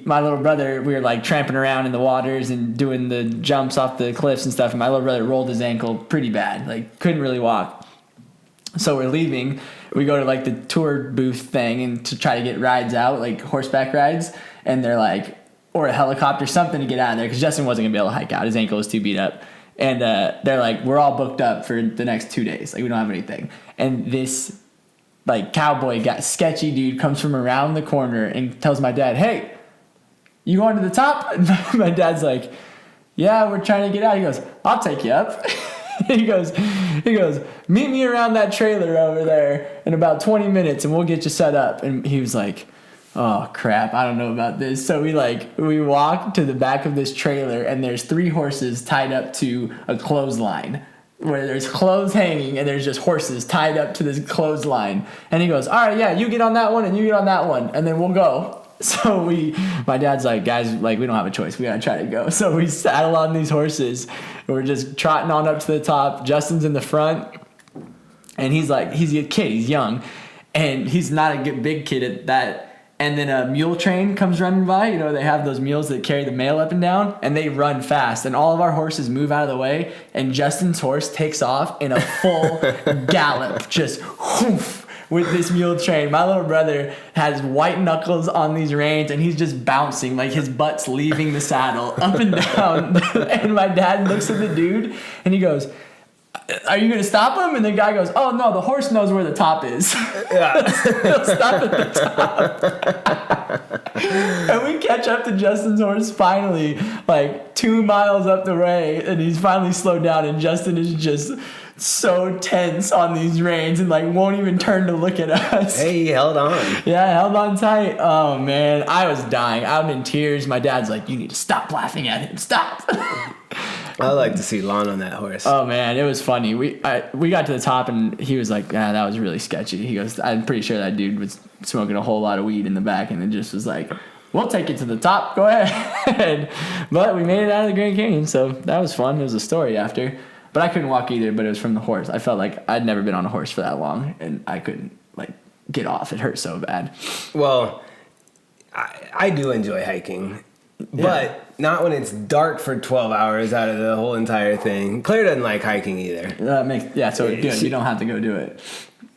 my little brother, we were like tramping around in the waters and doing the jumps off the cliffs and stuff. And my little brother rolled his ankle pretty bad, like couldn't really walk. So we're leaving. We go to like the tour booth thing and to try to get rides out, like horseback rides. And they're like, or a helicopter, something to get out of there. Cause Justin wasn't gonna be able to hike out. His ankle was too beat up. And they're like, we're all booked up for the next 2 days. Like we don't have anything. And this like cowboy sketchy dude comes from around the corner and tells my dad, hey, you going to the top? And my dad's like, yeah, we're trying to get out. He goes, I'll take you up. he goes, meet me around that trailer over there in about 20 minutes and we'll get you set up. And he was like, oh crap, I don't know about this. So we walk to the back of this trailer and there's 3 horses tied up to a clothesline where there's clothes hanging and there's just horses tied up to this clothesline. And he goes, all right, yeah, you get on that one and you get on that one and then we'll go. So my dad's like, guys, like we don't have a choice. We got to try to go. So we saddle on these horses and we're just trotting on up to the top. Justin's in the front and he's a kid, he's young and he's not a big kid at that. And then a mule train comes running by. You know, they have those mules that carry the mail up and down, and they run fast. And all of our horses move out of the way, and Justin's horse takes off in a full gallop, just whoof, with this mule train. My little brother has white knuckles on these reins, and he's just bouncing, like his butt's leaving the saddle up and down. And my dad looks at the dude, and he goes, are you going to stop him? And the guy goes, oh, no, the horse knows where the top is. Yeah. He'll stop at the top. And we catch up to Justin's horse finally, like 2 miles up the way, and he's finally slowed down, and Justin is just so tense on these reins and like won't even turn to look at us. Hey, he held on. Yeah, held on tight. Oh, man, I was dying. I'm in tears. My dad's like, you need to stop laughing at him. Stop. I like to see Lon on that horse. Oh man, it was funny. We got to the top and he was like, that was really sketchy. He goes, I'm pretty sure that dude was smoking a whole lot of weed in the back and it just was like, we'll take it to the top. Go ahead. But we made it out of the Grand Canyon, so that was fun. There was a story after. But I couldn't walk either, but it was from the horse. I felt like I'd never been on a horse for that long and I couldn't like get off. It hurt so bad. Well, I do enjoy hiking. But not when it's dark for 12 hours out of the whole entire thing. Claire doesn't like hiking either. So good. You don't have to go do it.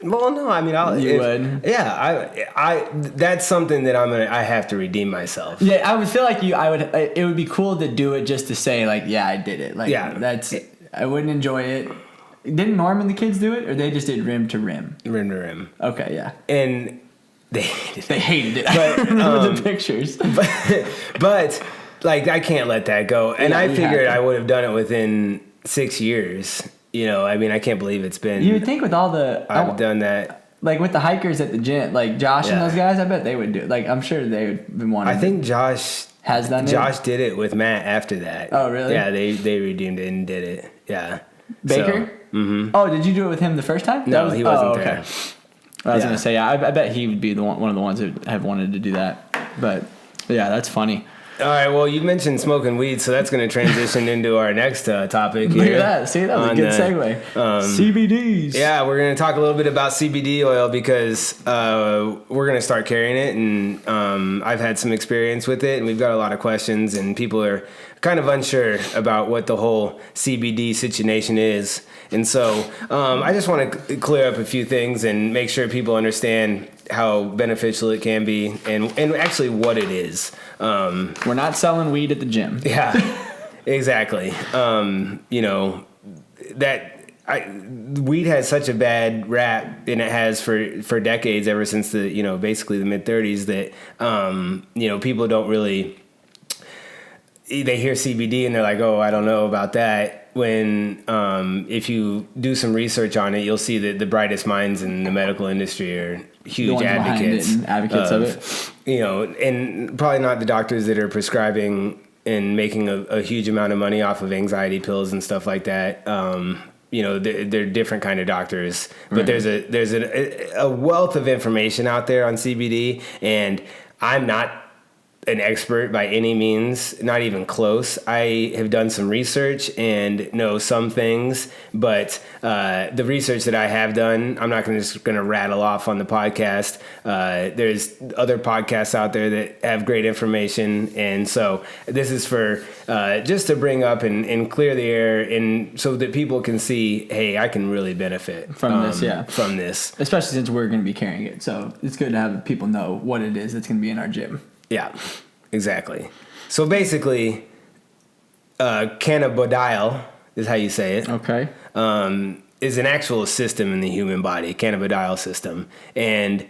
Well, no, I mean, would. Yeah, I that's something that I have to redeem myself. Yeah, I would feel like it would be cool to do it just to say like, yeah, I did it. Like, yeah, I wouldn't enjoy it. Didn't Norm and the kids do it, or they just did rim to rim? Rim to rim. Okay, yeah. And they hated it. But, I remember the pictures. But like I can't let that go. And I figured I would have done it within 6 years. You know, I mean, I can't believe it's been. You would think with all I've done that. Like with the hikers at the gym, like Josh and those guys, I bet they would do it. Like I'm sure they would be wanting. I think Josh has done it. Josh did it with Matt after that. Oh, really? Yeah, they redeemed it and did it. Yeah. Baker? Mm-hmm. Oh, did you do it with him the first time? No, he wasn't there. I was gonna say, I bet he would be one of the ones who have wanted to do that. But yeah, that's funny. All right, well, you mentioned smoking weed, so that's going to transition into our next topic here. Look at that. See, that was a good segue. CBDs. Yeah, we're going to talk a little bit about CBD oil because we're going to start carrying it, and I've had some experience with it, and we've got a lot of questions, and people are kind of unsure about what the whole CBD situation is. And so I just want to clear up a few things and make sure people understand how beneficial it can be and actually what it is. We're not selling weed at the gym. Yeah, exactly. Weed has such a bad rap, and it has for decades, ever since basically the mid 30s, that people don't really. They hear CBD and they're like, oh, I don't know about that. When if you do some research on it, you'll see that the brightest minds in the medical industry are huge advocates of it. And probably not the doctors that are prescribing and making a huge amount of money off of anxiety pills and stuff like that. They're different kind of doctors, but Right. there's a wealth of information out there on CBD, and I'm not an expert by any means, not even close. I have done some research and know some things, but the research that I have done, I'm not just going to rattle off on the podcast. There's other podcasts out there that have great information, and so this is for just to bring up and clear the air, and so that people can see, hey, I can really benefit from this, yeah. From this, especially since we're going to be carrying it. So it's good to have people know what it is that's going to be in our gym. Yeah, exactly. So basically, cannabidiol is how you say it. Okay. Is an actual system in the human body, cannabidiol system. And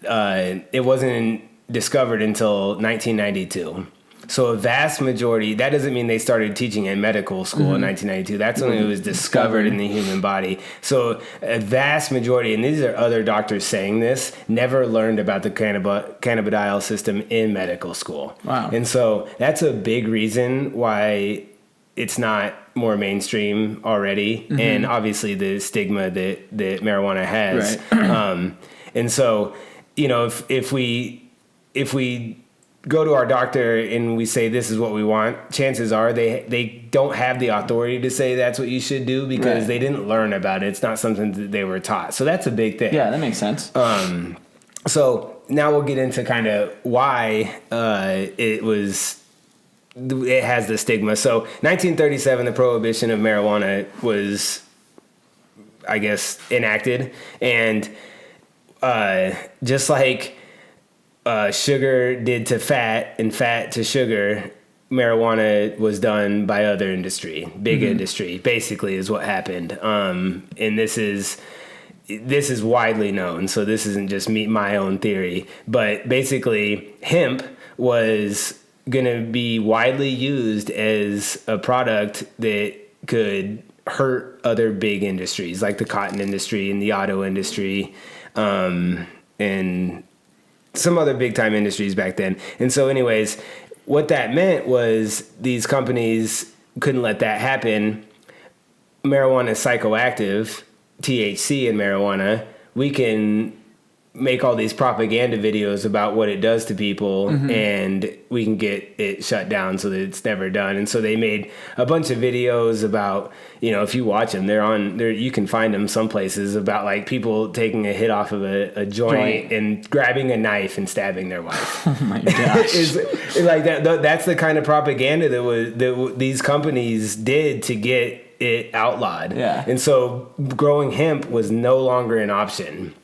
it wasn't discovered until 1992. So a vast majority, that doesn't mean they started teaching in medical school in 1992. That's when it was discovered in the human body. So a vast majority, and these are other doctors saying this, never learned about the cannabidiol system in medical school. Wow. And so that's a big reason why it's not more mainstream already. And obviously the stigma that marijuana has. Right. And so, if we go to our doctor and we say this is what we want, chances are they don't have the authority to say that's what you should do because they didn't learn about it. It's not something that they were taught. So that's a big thing. Yeah, that makes sense. So now we'll get into kind of why it has the stigma. So 1937, the prohibition of marijuana was, I guess, enacted. And just like sugar did to fat and fat to sugar, marijuana was done by other industry, big industry, basically is what happened. And this is widely known. So this isn't just my own theory, but basically hemp was going to be widely used as a product that could hurt other big industries like the cotton industry and the auto industry, and some other big time industries back then. And so anyways, what that meant was these companies couldn't let that happen. Marijuana is psychoactive, THC in marijuana. We can make all these propaganda videos about what it does to people and we can get it shut down so that it's never done. And so they made a bunch of videos about, if you watch them, they're on there, you can find them some places, about like people taking a hit off of a joint and grabbing a knife and stabbing their wife. Oh my gosh. It's like that's the kind of propaganda that these companies did to get it outlawed. Yeah. And so growing hemp was no longer an option.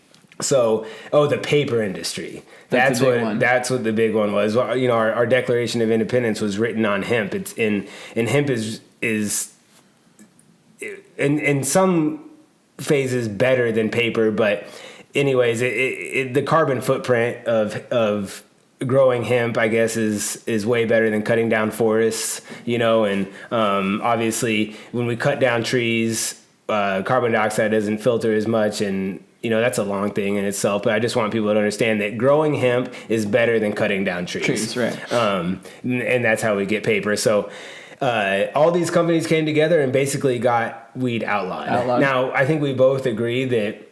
So, the paper industry. That's what the big one was. Our Declaration of Independence was written on hemp. And hemp is in some phases better than paper, but anyways, the carbon footprint of growing hemp, I guess, is way better than cutting down forests. And obviously when we cut down trees, carbon dioxide doesn't filter as much, and that's a long thing in itself, but I just want people to understand that growing hemp is better than cutting down trees. Right. And that's how we get paper. So all these companies came together and basically got weed outlawed. Now, I think we both agree that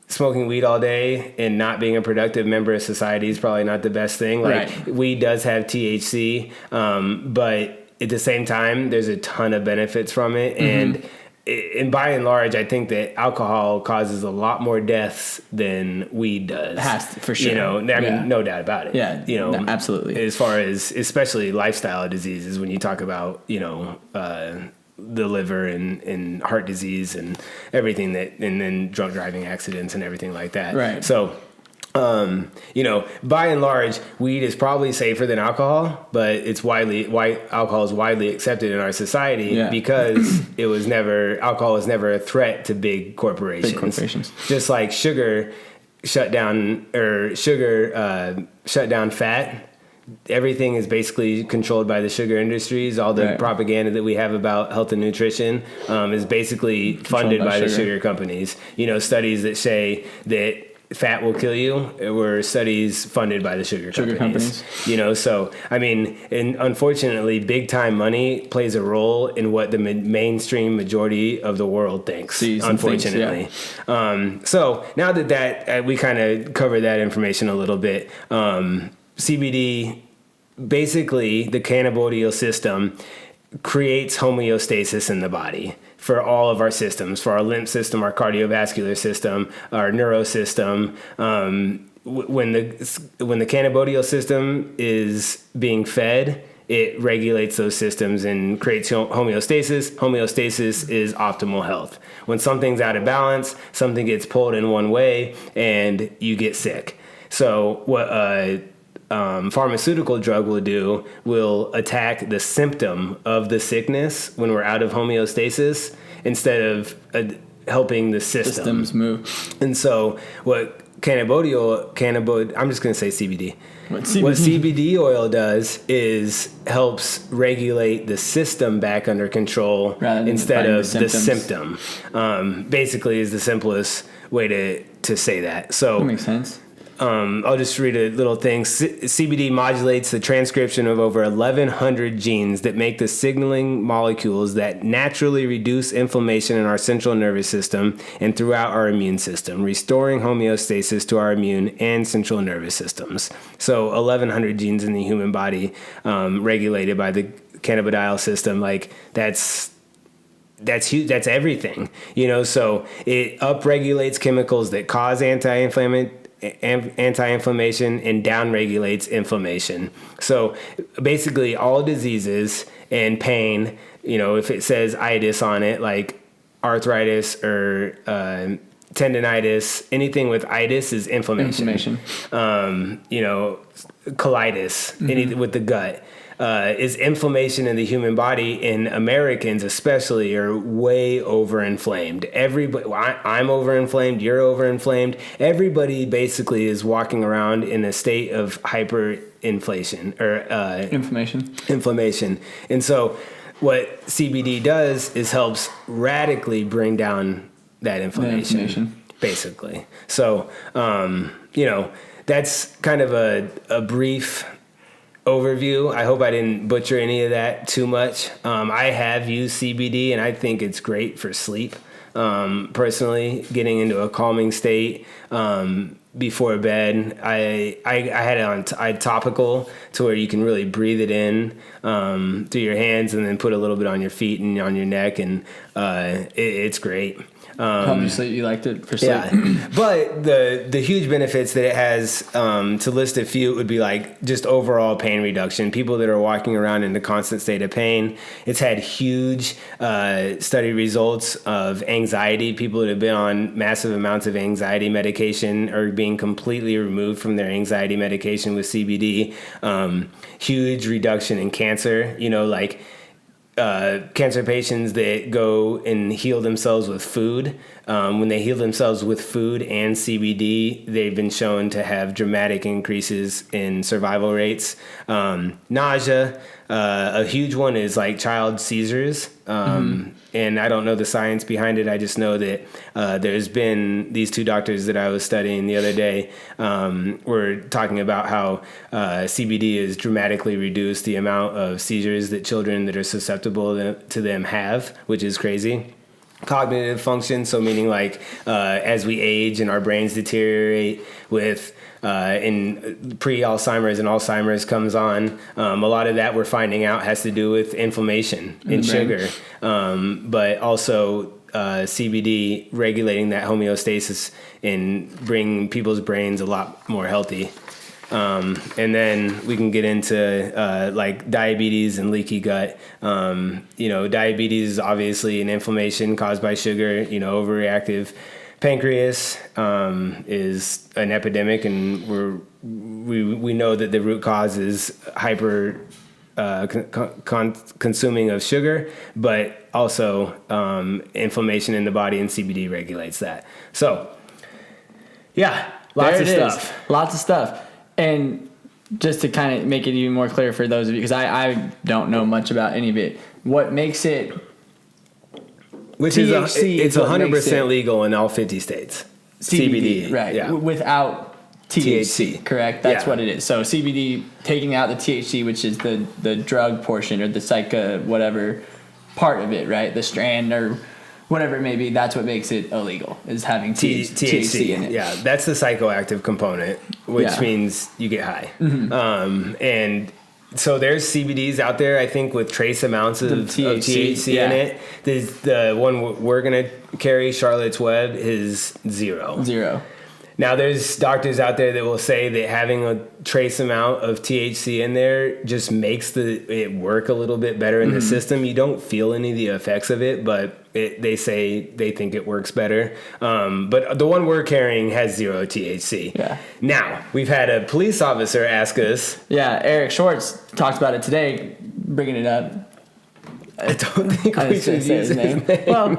smoking weed all day and not being a productive member of society is probably not the best thing. Like Right. weed does have THC, but at the same time, there's a ton of benefits from it. And by and large, I think that alcohol causes a lot more deaths than weed does. Has to, for sure. You know, I mean, no doubt about it. Yeah, you know, absolutely. As far as especially lifestyle diseases, when you talk about, you know, the liver and heart disease and everything and then drunk driving accidents and everything like that. Right. So, you know, by and large, weed is probably safer than alcohol, but alcohol is widely accepted in our society because alcohol was never a threat to big corporations. Just like sugar shut down fat. Everything is basically controlled by the sugar industries. All the propaganda that we have about health and nutrition is basically funded by the sugar companies. You know, studies that say that fat will kill you were studies funded by the sugar companies. You know, so I mean, and unfortunately, big time money plays a role in what the mainstream majority of the world thinks. Unfortunately, so now that we kind of covered that information a little bit. CBD, basically the cannabinoid system creates homeostasis in the body for all of our systems, for our lymph system, our cardiovascular system, our neuro system. When the cannabinoid system is being fed, it regulates those systems and creates homeostasis. Homeostasis is optimal health. When something's out of balance, something gets pulled in one way and you get sick. So what pharmaceutical drug will attack the symptom of the sickness when we're out of homeostasis instead of helping the systems move. And so what cannabinoid, I'm just going to say CBD. What CBD oil does is helps regulate the system back under control instead of the symptom. Basically is the simplest way to say that. So that makes sense. I'll just read a little thing. CBD modulates the transcription of over 1,100 genes that make the signaling molecules that naturally reduce inflammation in our central nervous system and throughout our immune system, restoring homeostasis to our immune and central nervous systems. So 1,100 genes in the human body regulated by the cannabidiol system, like that's huge. That's everything, you know. So it upregulates chemicals that cause anti-inflammation and downregulates inflammation. So basically all diseases and pain, you know, if it says itis on it, like arthritis or tendinitis, anything with itis is inflammation. You know, colitis, anything with the gut. Is inflammation in the human body, and Americans especially are way overinflamed. Everybody, I'm overinflamed, you're overinflamed. Everybody basically is walking around in a state of hyperinflation or inflammation. And so what CBD does is helps radically bring down that inflammation. Basically. So, you know, that's kind of a brief overview. I hope I didn't butcher any of that too much. I have used CBD and I think it's great for sleep. Personally, getting into a calming state before bed. I had it on topical to where you can really breathe it in through your hands and then put a little bit on your feet and on your neck, and it's great. Obviously, you liked it for sleep. Yeah, but the huge benefits that it has, to list a few, would be like just overall pain reduction. People that are walking around in a constant state of pain. It's had huge study results of anxiety. People that have been on massive amounts of anxiety medication are being completely removed from their anxiety medication with CBD. Huge reduction in cancer. You know, like cancer patients that go and heal themselves with food. When they heal themselves with food and CBD, they've been shown to have dramatic increases in survival rates. Nausea, a huge one is like child seizures. And I don't know the science behind it. I just know that there's been these two doctors that I was studying the other day were talking about how CBD has dramatically reduced the amount of seizures that children that are susceptible to them have, which is crazy. cognitive function, so meaning like as we age and our brains deteriorate with in pre-Alzheimer's and Alzheimer's comes on, a lot of that we're finding out has to do with inflammation in sugar, but also CBD regulating that homeostasis and bringing people's brains a lot more healthy. And then we can get into like diabetes and leaky gut. Diabetes is obviously an inflammation caused by sugar. Overreactive pancreas is an epidemic, and we know that the root cause is hyper consuming of sugar, but also inflammation in the body, and CBD regulates that. So, yeah, lots of stuff. And just to kind of make it even more clear for those of you, because I don't know much about any of it, what makes it... Which THC it's 100% legal in all 50 states. CBD, right? Yeah. Without THC, correct? That's what it is. So CBD, taking out the THC, which is the drug portion or the psycho whatever part of it, right? The strand or whatever it may be. That's what makes it illegal, is having THC in it. Yeah, that's the psychoactive component, which means you get high. Mm-hmm. And so there's CBDs out there, I think, with trace amounts of THC in it. The one we're going to carry, Charlotte's Web, is zero. Now, there's doctors out there that will say that having a trace amount of THC in there just makes it work a little bit better in the system. You don't feel any of the effects of it, but they say they think it works better. But the one we're carrying has zero THC. Yeah. Now, we've had a police officer ask us. Yeah, Eric Schwartz talked about it today, bringing it up. I don't think we should use his name. Well,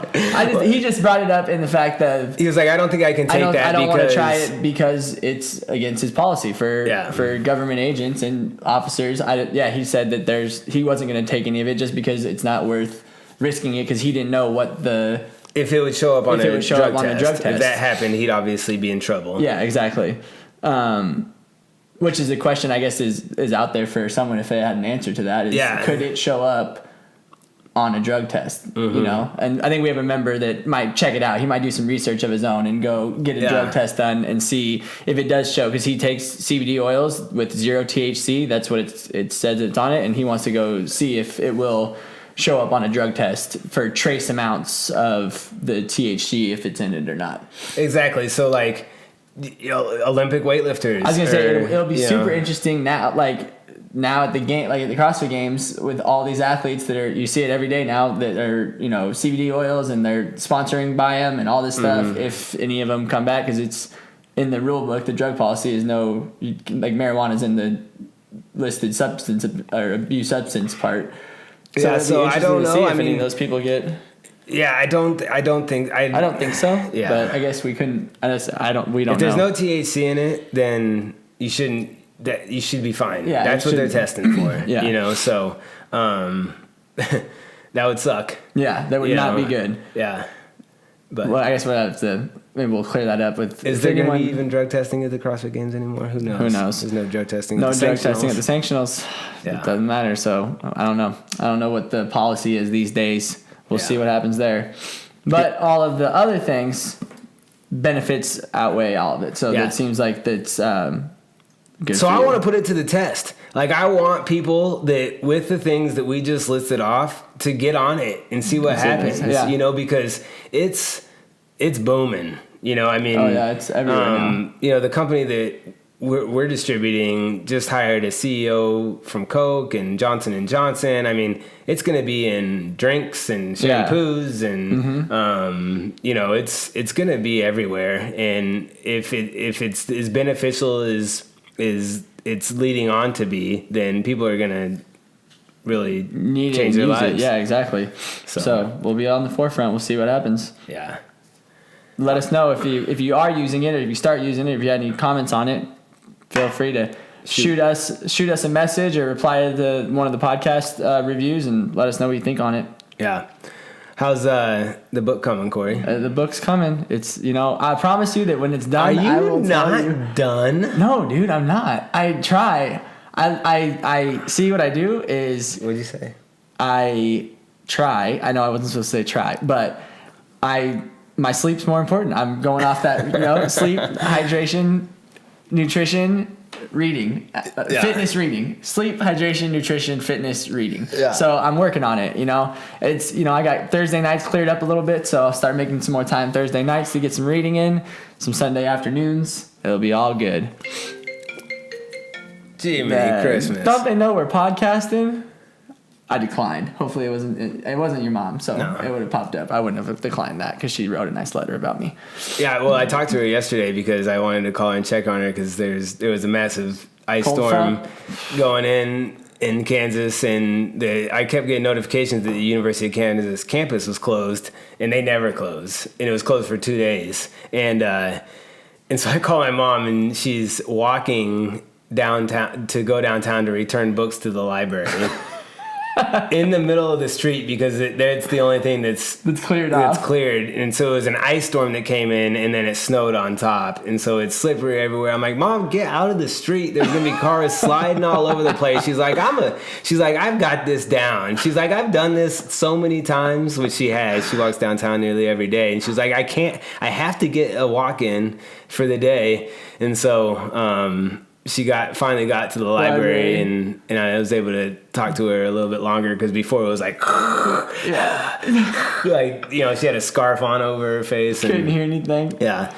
he just brought it up in the fact that he was like, I don't think I can take that. I don't want to try it because it's against his policy for government agents and officers. He said that he wasn't going to take any of it just because it's not worth risking it, because he didn't know if it would show up on a drug test. If that happened, he'd obviously be in trouble. Yeah, exactly. Which is a question I guess is out there for someone if they had an answer to that. Could it show up on a drug test, and I think we have a member that might check it out. He might do some research of his own and go get a drug test done and see if it does show, because he takes CBD oils with zero THC. That's what it says it's on it, and he wants to go see if it will show up on a drug test for trace amounts of the THC, if it's in it or not. Exactly. So like, Olympic weightlifters. I was gonna say it'll be super interesting now at the game, like at the CrossFit Games, with all these athletes you see it every day now that are, CBD oils, and they're sponsoring by them and all this stuff. If any of them come back, because it's in the rule book, the drug policy is marijuana is in the listed substance or abuse substance part. So I don't know. If any of those people get. Yeah, I don't think so. Yeah, but I guess we couldn't. We don't know. If there's no THC in it, then you shouldn't. That you should be fine. Yeah, that's what they're testing for. So that would suck. Yeah, that would not be good. Yeah, but I guess we'll have to. Maybe we'll clear that up with. Is there going to be even drug testing at the CrossFit Games anymore? Who knows? There's no drug testing. No drug testing at the sanctionals. Yeah. It doesn't matter. So I don't know. I don't know what the policy is these days. We'll see what happens there. But all of the other things, benefits outweigh all of it. So that seems like that's. Good. So I want to put it to the test. Like, I want people that, with the things that we just listed off, to get on it and see what happens. Yeah. Because it's booming. It's everywhere now. The company that we're distributing just hired a CEO from Coke and Johnson & Johnson. It's going to be in drinks and shampoos and it's going to be everywhere. And if it's as beneficial as it's leading on to be, then people are going to really change their lives. Yeah, exactly. So we'll be on the forefront. We'll see what happens. Yeah. Let us know if you are using it, or if you start using it, if you had any comments on it. Feel free to shoot us a message or reply to one of the podcast reviews and let us know what you think on it. Yeah. How's the book coming, Corey? The book's coming. It's, I promise you that when it's done, I will not tell you. Done? No, dude, I'm not. I try. I see what I do is. What'd you say? I try. I know I wasn't supposed to say try, but my sleep's more important. I'm going off that, sleep, hydration, nutrition, reading, fitness, reading, sleep, hydration, nutrition, fitness, reading. Yeah. So I'm working on it. It's, I got Thursday nights cleared up a little bit. So I'll start making some more time Thursday nights to get some reading in, some Sunday afternoons. It'll be all good. Gee, Merry Christmas. Don't they know we're podcasting? I declined. Hopefully it wasn't your mom, so No. it would have popped up. I wouldn't have declined that because she wrote a nice letter about me. Yeah, well, I talked to her yesterday because I wanted to call and check on her because there was a massive ice Cold storm front. going in Kansas, and I kept getting notifications that the University of Kansas campus was closed, and they never close, and it was closed for 2 days, and so I called my mom, and she's walking downtown to return books to the library. In the middle of the street because it's the only thing that's cleared that's off. cleared. And so it was an ice storm that came in, and then it snowed on top, and so it's slippery everywhere. I'm like, Mom, get out of the street. There's gonna be cars sliding all over the place. She's like, I've got this down. She's like, I've done this so many times, which she has. She walks downtown nearly every day, and she's like, I have to get a walk in for the day. And so she finally got to the library, and I was able to talk to her a little bit longer because before it was like, Yeah. like, she had a scarf on over her face. Couldn't hear anything. Yeah.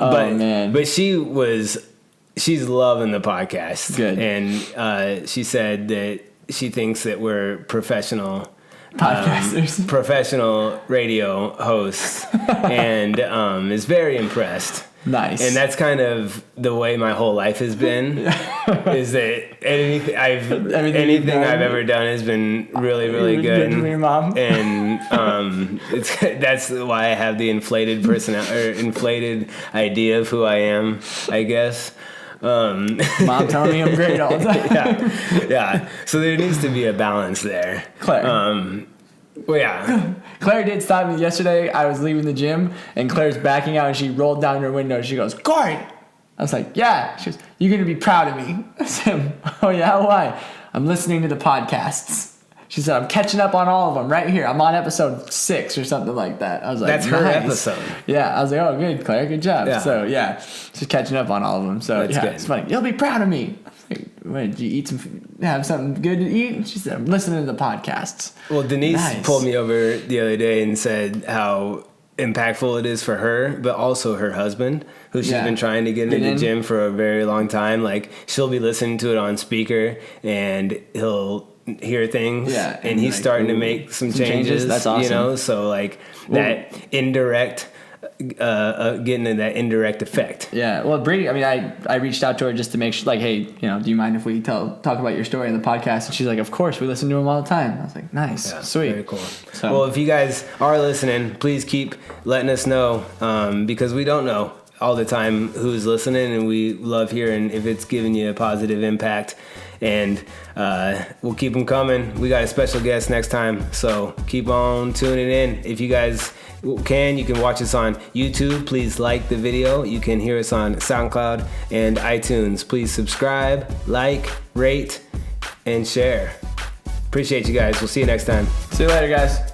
Oh, man. But she's loving the podcast. Good. And she said that she thinks that we're professional Podcasters. professional radio hosts and is very impressed. Nice. And that's kind of the way my whole life has been. Is that anything I've ever done has been really, really good. Good for your mom. And that's why I have the inflated inflated idea of who I am, I guess. Mom telling me I'm great all the time. Yeah. So there needs to be a balance there. Claire. Well, yeah. Claire did stop me yesterday. I was leaving the gym, and Claire's backing out, and she rolled down her window. She goes, Corey! I was like, yeah. She goes, you're going to be proud of me. I said, oh, yeah? Why? I'm listening to the podcasts. She said, I'm catching up on all of them right here. I'm on episode 6 or something like that. I was like, That's her nice. episode. Yeah. I was like, oh, good, Claire. Good job. Yeah. So, yeah. She's catching up on all of them. So, That's yeah, good. it's funny. You'll be proud of me. What, did you have something good to eat? She said, I'm listening to the podcasts. Well, Denise Nice. pulled me over the other day and said how impactful it is for her, but also her husband, who she's been trying to get into the gym for a very long time. Like, she'll be listening to it on speaker, and he'll hear things, and he's starting to make some changes. That's awesome. So like that indirect getting in that indirect effect. Yeah. Well, Brady, I reached out to her just to make sure, like, hey, do you mind if we talk about your story in the podcast? And she's like, of course, we listen to them all the time. I was like, nice. Yeah, Sweet. very cool. So, well, if you guys are listening, please keep letting us know, because we don't know all the time who's listening, and we love hearing if it's giving you a positive impact. And we'll keep them coming. We got a special guest next time, so keep on tuning in. If you guys you can watch us on YouTube. Please like the video. You can hear us on SoundCloud and iTunes. Please subscribe, like, rate, and share. Appreciate you guys. We'll see you next time. see you later, guys.